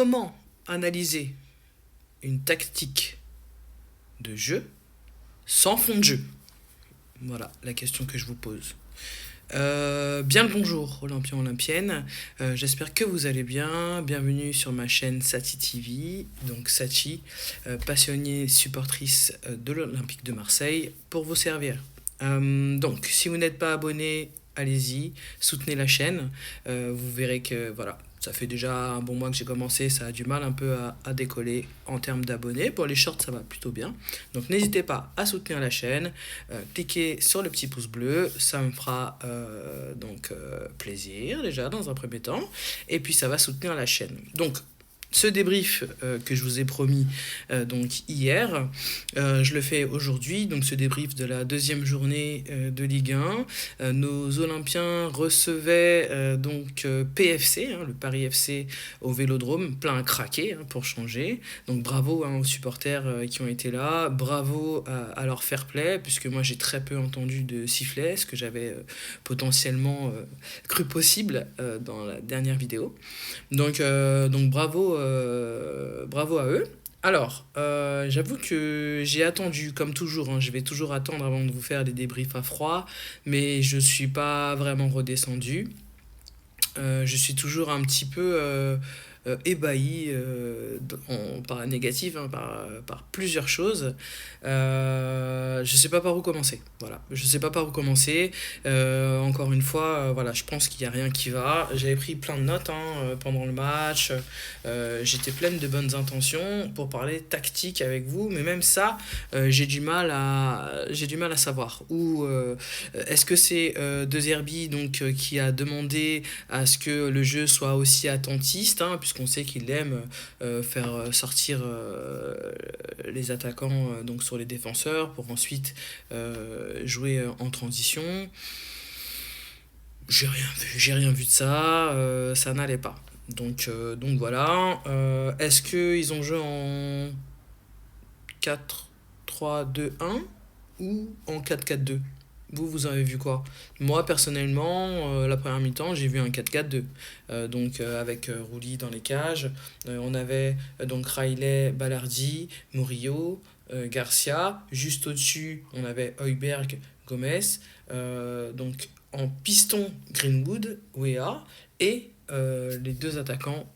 comment analyser une tactique de jeu sans fond de jeu? Voilà la question que je vous pose. Bien le bonjour, Olympiens, Olympiennes. J'espère que vous allez bien. Bienvenue sur ma chaîne Sachi TV. Donc Sachi, passionnée supportrice de l'Olympique de Marseille, pour vous servir. Donc, si vous n'êtes pas abonné, allez-y, soutenez la chaîne. Vous verrez que voilà, ça fait déjà un bon mois que j'ai commencé, ça a du mal un peu à décoller en termes d'abonnés. Pour les shorts, ça va plutôt bien. Donc n'hésitez pas à soutenir la chaîne, cliquez sur le petit pouce bleu, ça me fera plaisir déjà dans un premier temps, et puis ça va soutenir la chaîne. Donc ce débrief que je vous ai promis donc hier, je le fais aujourd'hui, donc ce débrief de la deuxième journée de Ligue 1. Nos Olympiens recevaient PFC, le Paris FC au Vélodrome, plein à craquer pour changer. Donc bravo aux supporters qui ont été là, bravo à leur fair play, puisque moi j'ai très peu entendu de sifflets, ce que j'avais potentiellement cru possible dans la dernière vidéo. Donc bravo à eux. Alors, j'avoue que j'ai attendu, comme toujours, je vais toujours attendre avant de vous faire des débriefs à froid, mais je suis pas vraiment redescendu. Je suis toujours un petit peu ébahi par la négative, par plusieurs choses. Je sais pas par où commencer. Voilà, je sais pas par où commencer. Encore une fois, voilà, je pense qu'il y a rien qui va. J'avais pris plein de notes pendant le match. J'étais pleine de bonnes intentions pour parler tactique avec vous, mais même ça, j'ai du mal à savoir. Ou est-ce que c'est De Zerbi qui a demandé à ce que le jeu soit aussi attentiste, puisqu'on sait qu'il aime faire sortir les attaquants sur les défenseurs pour ensuite jouer en transition. J'ai rien vu de ça, ça n'allait pas. Donc voilà. Est-ce qu'ils ont joué en 4-3-2-1 ou en 4-4-2? Vous avez vu quoi? Moi, personnellement, la première mi-temps, j'ai vu un 4-4-2. Avec Rouli dans les cages. On avait Riley, Ballardi, Murillo, Garcia. Juste au-dessus, on avait Højbjerg, Gomez. En piston, Greenwood, Weah. Et les deux attaquants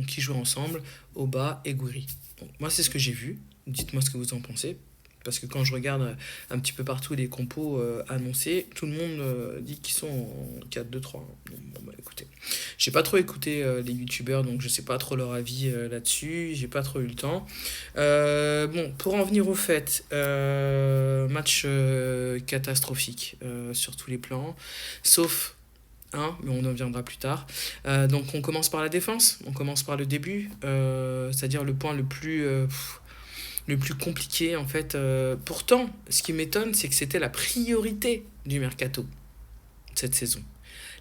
qui jouent ensemble, Oba et Gouiri. Donc, moi, c'est ce que j'ai vu. Dites-moi ce que vous en pensez. Parce que quand je regarde un petit peu partout les compos annoncés, tout le monde dit qu'ils sont en 4-2-3. Écoutez, j'ai pas trop écouté les youtubeurs, donc je sais pas trop leur avis là-dessus, j'ai pas trop eu le temps. Pour en venir au fait, match catastrophique sur tous les plans, sauf mais on en viendra plus tard. Donc on commence par la défense, on commence par le début, c'est-à-dire le point le plus compliqué en fait. Pourtant, ce qui m'étonne, c'est que c'était la priorité du mercato cette saison.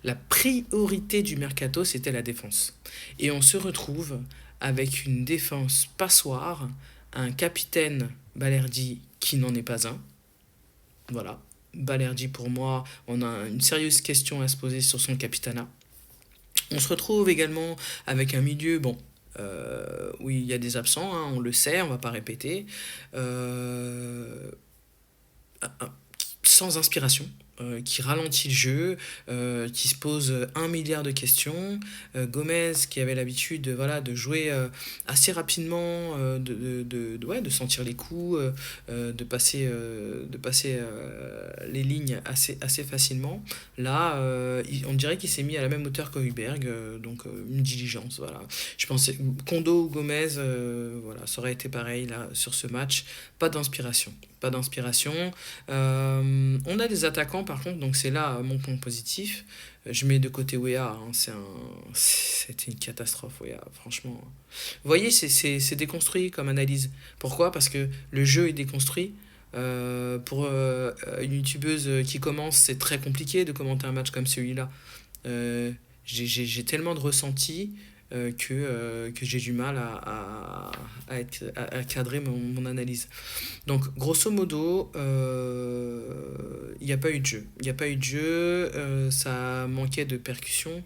La priorité du mercato, c'était la défense. Et on se retrouve avec une défense passoire, un capitaine Balerdi qui n'en est pas un. Voilà. Balerdi, pour moi, on a une sérieuse question à se poser sur son capitanat. On se retrouve également avec un milieu, où il y a des absents, on le sait, on va pas répéter, sans inspiration, qui ralentit le jeu, qui se pose 1 milliard de questions. Gomez qui avait l'habitude de jouer assez rapidement, de sentir les coups, de passer les lignes assez facilement. Là, on dirait qu'il s'est mis à la même hauteur qu'Højbjerg, une diligence. Voilà. Je pensais Kondo ou Gomez, ça aurait été pareil là sur ce match. Pas d'inspiration. On a des attaquants par contre, donc c'est là mon point positif. Je mets de côté Weah, c'était une catastrophe Weah, franchement. Vous voyez, c'est déconstruit comme analyse. Pourquoi? Parce que le jeu est déconstruit. Pour une youtubeuse qui commence, c'est très compliqué de commenter un match comme celui-là. J'ai tellement de ressenti que j'ai du mal à cadrer mon analyse. Donc, grosso modo, il n'y a pas eu de jeu. Ça manquait de percussion,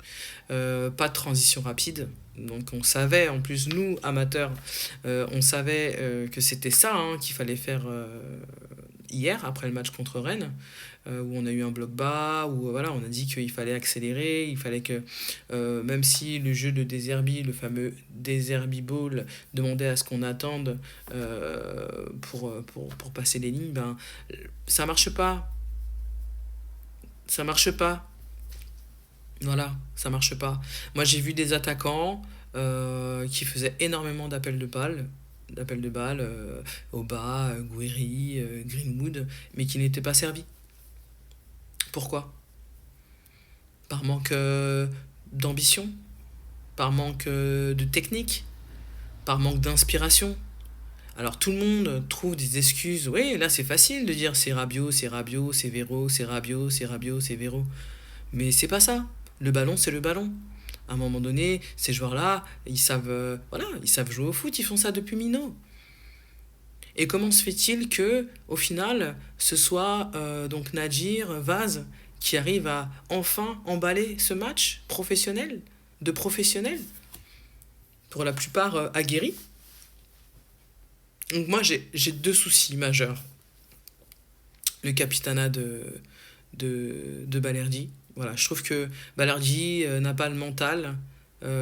pas de transition rapide. Donc on savait, en plus nous, amateurs, on savait que c'était ça hein, qu'il fallait faire hier, après le match contre Rennes, où on a eu un bloc bas, où voilà, on a dit qu'il fallait accélérer, il fallait que, même si le jeu de Deserbi, le fameux Deserbi Ball, demandait à ce qu'on attende pour passer les lignes, ben, ça marche pas. Ça marche pas. Voilà, ça marche pas. Moi, j'ai vu des attaquants qui faisaient énormément d'appels de balles au bas, Guéry, Greenwood, mais qui n'étaient pas servis. Pourquoi? Par manque d'ambition, par manque de technique, par manque d'inspiration. Alors tout le monde trouve des excuses. Oui, là c'est facile de dire c'est Rabiot, c'est Rabiot, c'est Véro, c'est Rabiot, c'est Rabiot, c'est Véro. Mais c'est pas ça. Le ballon, c'est le ballon. À un moment donné, ces joueurs-là, ils savent, voilà, ils savent jouer au foot, ils font ça depuis Minot. Et comment se fait-il que, au final, ce soit donc Nadir, Vaz, qui arrive à enfin emballer ce match professionnel, de professionnels, pour la plupart aguerris. Donc moi, j'ai deux soucis majeurs. Le capitanat de Balerdi. Voilà, je trouve que Balerdi n'a pas le mental,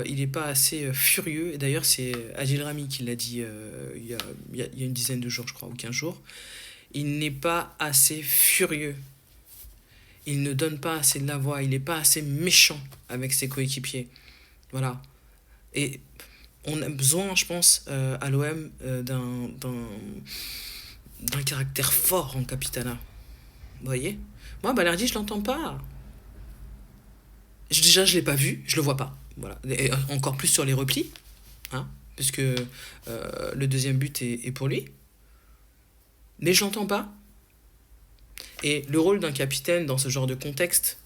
il n'est pas assez furieux. Et d'ailleurs, c'est Adil Rami qui l'a dit il y a une dizaine de jours, je crois, ou 15 jours. Il n'est pas assez furieux. Il ne donne pas assez de la voix. Il n'est pas assez méchant avec ses coéquipiers. Voilà. Et on a besoin, je pense, à l'OM d'un caractère fort en capitana. Vous voyez? Moi, Balerdi, je l'entends pas. Déjà, je l'ai pas vu, je le vois pas. Voilà. Et encore plus sur les replis, hein, puisque le deuxième but est pour lui. Mais je l'entends pas. Et le rôle d'un capitaine dans ce genre de contexte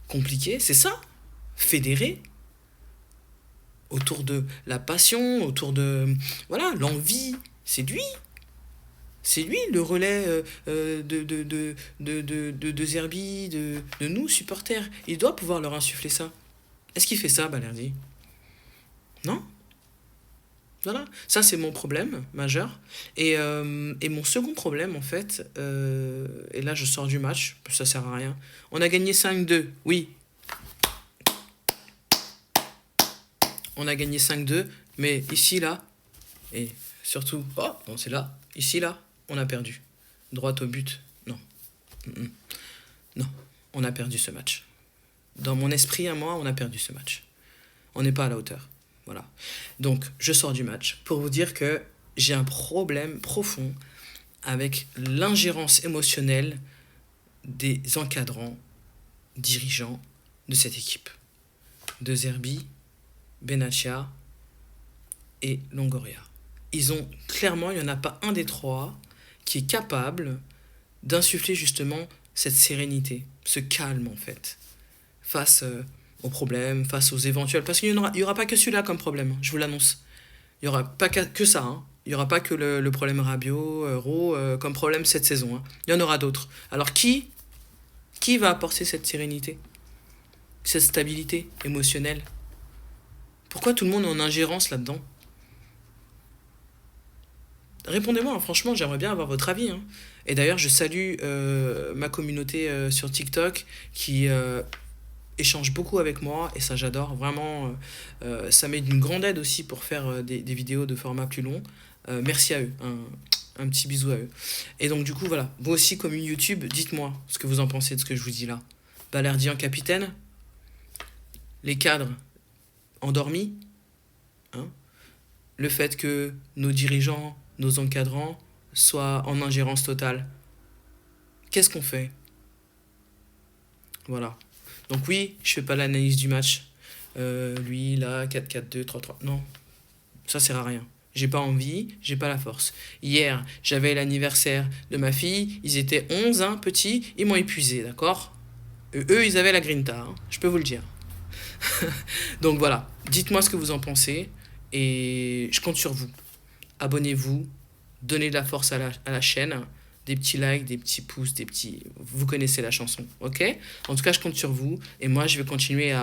compliqué, c'est ça. Fédérer autour de la passion, autour de voilà l'envie. C'est lui. C'est lui le relais de Zerbi, de nous, supporters. Il doit pouvoir leur insuffler ça. Est-ce qu'il fait ça, Balerdi? Non? Voilà. Ça, c'est mon problème majeur. Et mon second problème, en fait, et là, je sors du match, ça sert à rien. On a gagné 5-2. Oui, on a gagné 5-2. Mais ici, là, et surtout, oh, non, c'est là. Ici, là, on a perdu. Droit au but, non. Mm-mm. Non, on a perdu ce match. Dans mon esprit à moi, on a perdu ce match. On n'est pas à la hauteur. Voilà. Donc, je sors du match pour vous dire que j'ai un problème profond avec l'ingérence émotionnelle des encadrants, dirigeants de cette équipe. De Zerbi, Benatia et Longoria. Ils ont clairement, il n'y en a pas un des trois qui est capable d'insuffler justement cette sérénité, ce calme en fait, face aux problèmes, face aux éventuels. Parce qu'il n'y aura pas que celui-là comme problème, je vous l'annonce. Il n'y aura pas que ça. Hein. Il n'y aura pas que le problème Rabiot, Euro comme problème cette saison. Hein. Il y en aura d'autres. Alors qui va apporter cette sérénité, cette stabilité émotionnelle? Pourquoi tout le monde est en ingérence là-dedans? Répondez-moi, hein, franchement, j'aimerais bien avoir votre avis. Hein. Et d'ailleurs, je salue ma communauté sur TikTok qui échange beaucoup avec moi et ça j'adore. Vraiment, ça m'est d'une grande aide aussi pour faire des vidéos de format plus long. Merci à eux. Un petit bisou à eux. Et donc, du coup, voilà. Vous aussi, comme une YouTube, dites-moi ce que vous en pensez de ce que je vous dis là. Balerdi en capitaine, les cadres endormis, hein, le fait que nos dirigeants, nos encadrants soient en ingérence totale. Qu'est-ce qu'on fait? Voilà. Donc oui, je fais pas l'analyse du match. Lui, là, 4-4-2, 3-3. Non, ça sert à rien. J'ai pas envie, j'ai pas la force. Hier, j'avais l'anniversaire de ma fille. Ils étaient 11, hein, petits. Ils m'ont épuisé, d'accord? Eux, ils avaient la grinta, hein, je peux vous le dire. Donc voilà, dites-moi ce que vous en pensez. Et je compte sur vous. Abonnez-vous, donnez de la force à la chaîne, des petits likes, des petits pouces, des petits... Vous connaissez la chanson, ok? En tout cas, je compte sur vous, et moi, je vais continuer